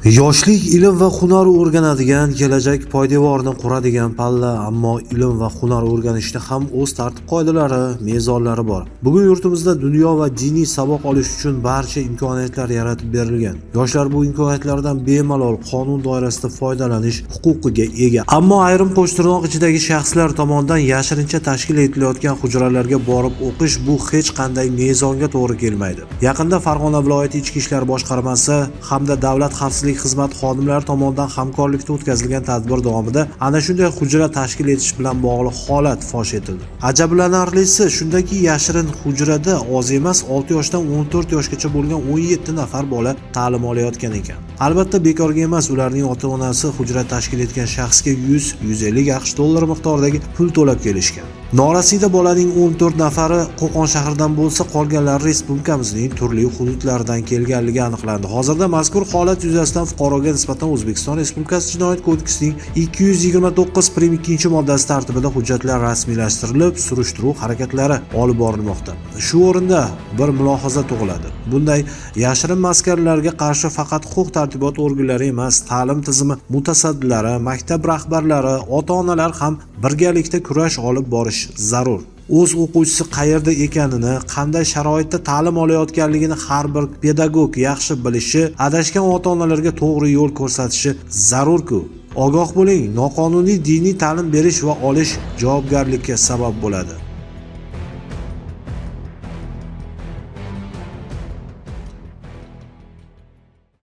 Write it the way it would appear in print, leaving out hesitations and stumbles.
Yoshlik ilm va hunar o'rganadigan, kelajak poydevorini quradigan palla, ammo ilm va hunar o'rganishda ham o'z tartib-qoidalari, mezonlari bor. Bugun yurtimizda dunyo va diniy saboq olish uchun barcha imkoniyatlar yaratib berilgan. Yoshlar bu imkoniyatlardan bemalol qonun doirasida foydalanish huquqiga ega. Ammo ayrim qo'shtirnoq ichidagi shaxslar tomonidan yashirincha tashkil etilayotgan hujralarga borib o'qish bu hech qanday mezonga to'g'ri kelmaydi. Yaqinda Farg'ona viloyati Ichki ishlar boshqarmasi hamda Davlat xavfsizlik xizmat xodimlari tomonidan hamkorlikda o'tkazilgan tadbir davomida ana shunday hujra tashkil etish bilan bog'liq holat fosh etildi. Ajablanarlisi shundaki, yashirin hujrada oz emas 6 yoshdan 14 yoshgacha bo'lgan 17 nafar bola ta'lim olayotgan ekan. Albatta bekorga emas, ularning ota-onasi hujra tashkil etgan shaxsga 100-150 AQSh dollari miqdoridagi pul to'lab kelishgan. Norasida bolaning 14 nafari Qo'qon shahridan bo'lsa, qolganlari respublikamizning turli hududlaridan kelganligi aniqlandi. Hozirda mazkur holat yuzasidan fuqaroga nisbatan O'zbekiston Respublikasi Jinoyat kodeksining 229-2 moddasi tartibida hujjatlar rasmiylashtirilib, surishtiruv harakatlari olib borilmoqda. Shu o'rinda bir mulohaza tug'iladi. Bunday yashirin maskanlarga qarshi faqat huquq-tartibot organlari emas, ta'lim tizimi mutasaddilari, maktab rahbarlari, ota-onalar ham birgalikda kurash olib borish zarur. O'z o'quvchisi qayerda ekanini, qanday sharoitda ta'lim olayotganligini har bir pedagog yaxshi bilishi, adashgan ota-onalarga to'g'ri yo'l ko'rsatishi zarur-ku. Ogoh bo'ling, noqonuniy diniy ta'lim berish va olish javobgarlikka sabab bo'ladi.